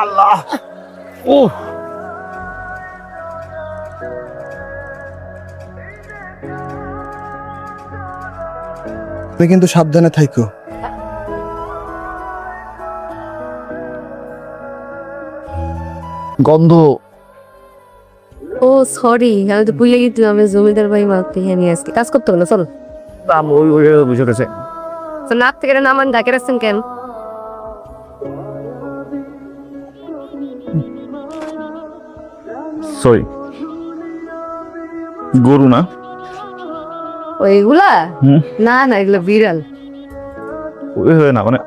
আল্লাহ ও তুমি কিন্তু সাবধানে থাইকো। গন্ধ। ও সরি, আমি তো ভুলে গেছি আমি জমিদার ভাই মাকে নিয়ে আসছি। কাজ করতে হবে না, চলো। ওই ওই বুঝে গেছে। তো নাক থেকে নামান ডাকে রাখছেন কেন? সরি, গরু না? ওইগুলা হুম, না না, এগুলো বিড়াল। ওই হয় না, মানে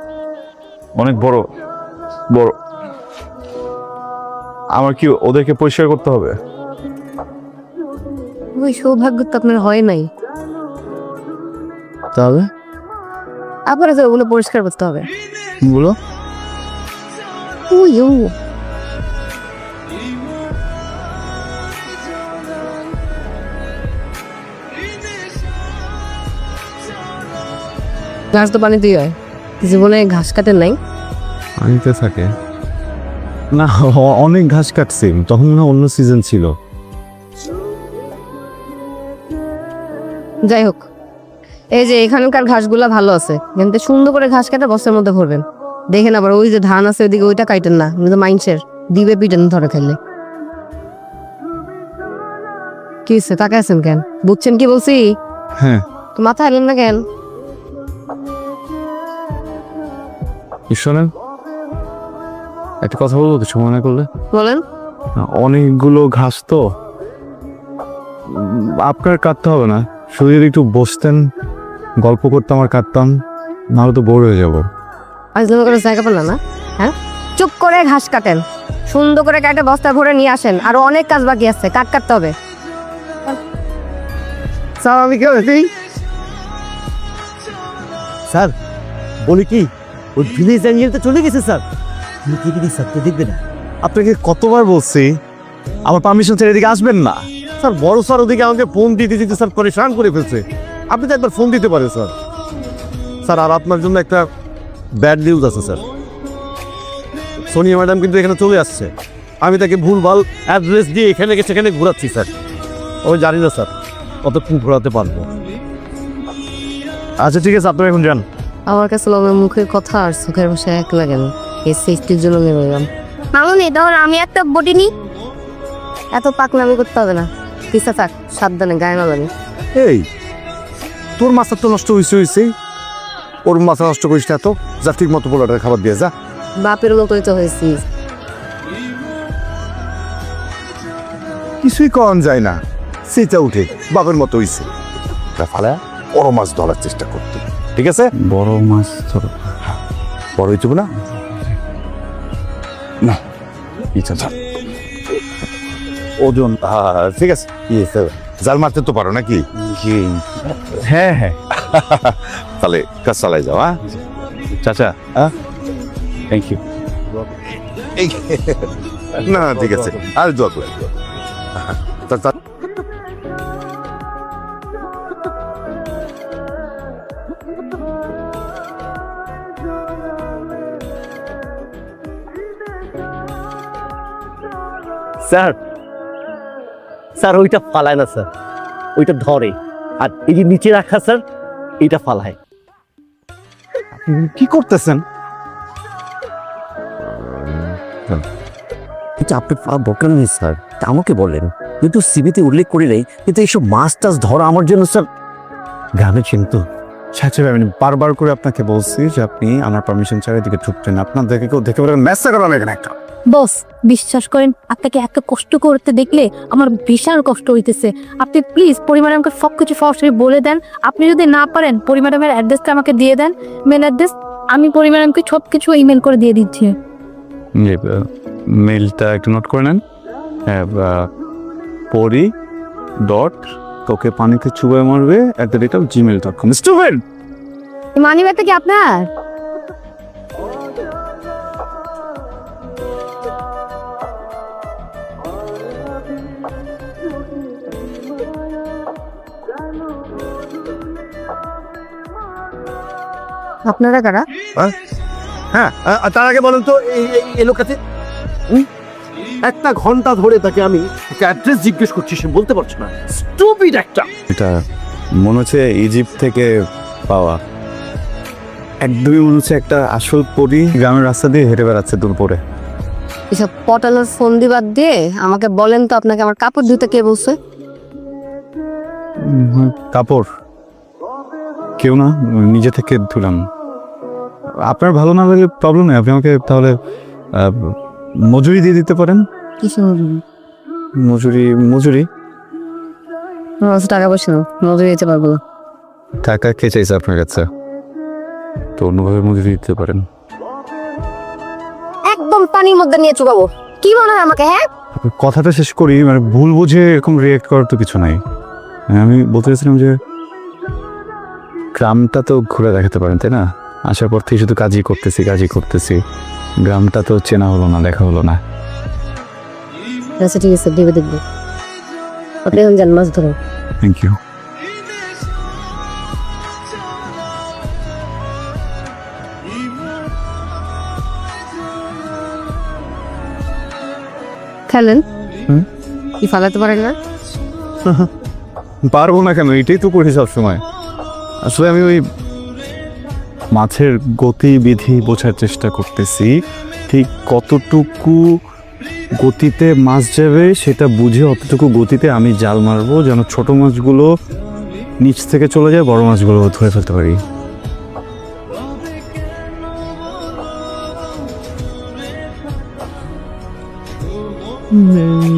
অনেক বড় বড়। আমার কি ওদেরকে পরিষ্কার করতে হবে? ওই সৌভাগ্য তো আপনার হয় নাই। তাহলে আবার আছে, ওগুলো পরিষ্কার করতে হবে। বলো। ওই ও ঘাস তো পানিতেই হয়, জীবনে ঘাস কাটেন নাই? পানিতে থাকে না, অনেক ঘাস কাটছি তখন না, অন্য সিজন ছিল। যাই হোক, এই যে এখানকার ঘাসগুলা ভালো আছে, কিন্তু সুন্দর করে ঘাস কাটা বস্তার মধ্যে ভরবেন। দেখেন আবার ওই যে ধান আছে ওইদিকে, ওইটা কাটেন না, মাইন্সের দিবে পিটেন ধরে খেললে। কি হচ্ছে, তাকে আছেন কেন? বুঝছেন কি বলছি? হ্যাঁ, তো মাথা এলেন না কেন? শোনেন, একটা কথা বলবো তো সময় না করলে? বলেন। অনেকগুলো ঘাস তো আপনার কাটতে হবে না, শুধু যদি একটু বসতেন, গল্প করতাম আর কাটতাম, নাহলে তো বোর হয়ে যাবো। আজ করে জায়গা পেলাম না, হ্যাঁ? চুপ করে ঘাস কাটেন, সুন্দর করে কাটে বস্তা ভরে নিয়ে আসেন। আরো অনেক কাজ বাকি আছে, কাটতে হবে। স্যার আমি কি হয়েছি? স্যার বলি কি, ওই ভিলেজ অ্যাঙ্গেল তো চলে গেছে স্যার। আপনি কি কি স্যার, তো দেখবে না? আপনাকে কতবার বলছি আমার পারমিশন ছেড়ে এদিকে আসবেন না। স্যার বড় স্যার ওদিকে আমাকে ফোন দিতে দিতে স্যার পরেশান করে ফেলছে। আপনি তো একবার ফোন দিতে পারেন স্যার। স্যার আর আপনার জন্য একটা ব্যাড নিউজ আছে স্যার। সোনিয়া ম্যাডাম কিন্তু এখানে চলে আসছে। আমি তাকে ভুলভাল অ্যাড্রেস দিয়ে এখানে গেছে, সেখানে ঘোরাচ্ছি স্যার। আমি জানি না স্যার কতক্ষণ ঘোরাতে পারবো। আচ্ছা ঠিক আছে, আপনারা এখন যান। আমার কাছে আমার মুখের কথা আর চোখের ভাষা এক লাগে না, এই সৃষ্টির জন্য বেরোলাম। মামুনি তখন আমি একটা বটি নি, এত পাকনামি করতে হবে না। পিছা থাক, সাবধানে গায়ে না লাগে। এই তোর মাথা তো নষ্ট হয়েছে, ওর মাথা নষ্ট করিস না এত। যা ঠিক মতো পোলাটার খাবার দিয়ে যা। বাপের মতোই তো হয়েছি। কিছুই কন যায় না, সেটা উঠে বাপের মতো হইছে। ফালা বড় মাছ ধরার চেষ্টা করতে, ঠিক আছে? বড় মাছ ধরো, বড় হইতে না না ইচ্ছা ধর। ওজন ঠিক আছে। জাল মারতে তো পারো নাকি? হ্যাঁ হ্যাঁ। তাহলে কাজ চালাই যাও। হ্যাঁ চাচা, হ্যাঁ থ্যাংক ইউ। না ঠিক আছে, আর দোয়া করে। স্যার স্যার ওইটা ফালায় না স্যার, ওইটা ধরে। আর এই যে নিচে রাখা স্যার, এইটা ফালায়। কি করতেছেন? কিন্তু আপনি বকেন নি স্যার, তা আমাকে বলেন। কিন্তু সিবিতে উল্লেখ করি নাই, কিন্তু এইসব মাছ টাছ ধরা আমার জন্য স্যার গ্রামে চিন্ত। সাথে আমি বারবার করে আপনাকে বলছি যে আপনি আমার পারমিশন ছাড়া এদিকে ঢুকতেন। আপনার দেখে কেউ দেখে বলে মেসেজ করা লাগে না একটা। বস বিশ্বাস করেন, আপনাকে এত কষ্ট করতে দেখলে আমার ভীষণ কষ্ট হইতেছে। আপনি প্লিজ পরিবার আমাকে সব কিছু সরাসরি বলে দেন। আপনি যদি না পারেন পরিবার ম্যামের অ্যাড্রেসটা আমাকে দিয়ে দেন, মেল অ্যাড্রেস। আমি পরিবার ম্যামকে সব কিছু ইমেল করে দিয়ে দিচ্ছি। মেলটা একটু নোট করে নেন। হ্যাঁ, পরি ডট তোকে পানিতে চুবাই মারবে @gmail.com। স্টুপিড! মানি ব্যাগটা কি আপনার? আপনারা কারা? হ্যাঁ তার আগে বলেন তো এই লোকটাতে একটা ঘন্টা ধরে তাকে আমি অ্যাড্রেস জিজ্ঞেস করছি, সে বলতে পারছে না। স্টুপিড একটা। এটা মনে হচ্ছে ইজিপ্ট থেকে পাওয়া, একদমই মনে হচ্ছে একটা আসল পরী গ্রামের রাস্তা দিয়ে হেঁটে বেড়াচ্ছে দুপুরে। এসব পটানোর ফোন দিবার দিয়ে আমাকে বলেন তো, আপনাকে আমার কাপড় ধুতে কে বলছে? কাপড় কেউ না, নিজে থেকে ধুলাম। আপনার ভালো না লাগলে প্রবলেম নেই, আপনি আমাকে তাহলে মজুরি দিয়ে দিতে পারেন। কিছু মজুরি মজুরি টাকা পয়সা না, মজুরি দিতে পারবো না। টাকা কে চাইছে আপনার কাছে? তো অন্যভাবে মজুরি দিতে পারেন। একদম পানির মধ্যে নিয়ে চুকাবো। কি মনে হয় আমাকে? হ্যাঁ, কথাটা শেষ করি, মানে ভুল বুঝে এরকম রিয়েক্ট করার তো কিছু নাই। আমি বলতে চাইছিলাম যে গ্রামটা তো ঘুরে দেখাতে পারেন, তাই না? আসার পর থেকে শুধু কাজই করতেছি, গ্রামটা তো চেনা হলো না, দেখা হলো না। আচ্ছা ঠিক আছে, ভেবে দেখবো। আপনি এখন যান মাছ ধরো। Thank you. খেলেন। কি ফালাতে পারেন না? পারবো না কেন, এটাই তো করি সবসময়। আসলে আমি ওই মাছের গতিবিধি বোঝার চেষ্টা করতেছি, ঠিক কতটুকু গতিতে মাছ যাবে সেটা বুঝে অতটুকু গতিতে আমি জাল মারবো, যেন ছোট মাছগুলো নিচ থেকে চলে যায়, বড় মাছগুলো ধরে ফেলতে পারি। হুম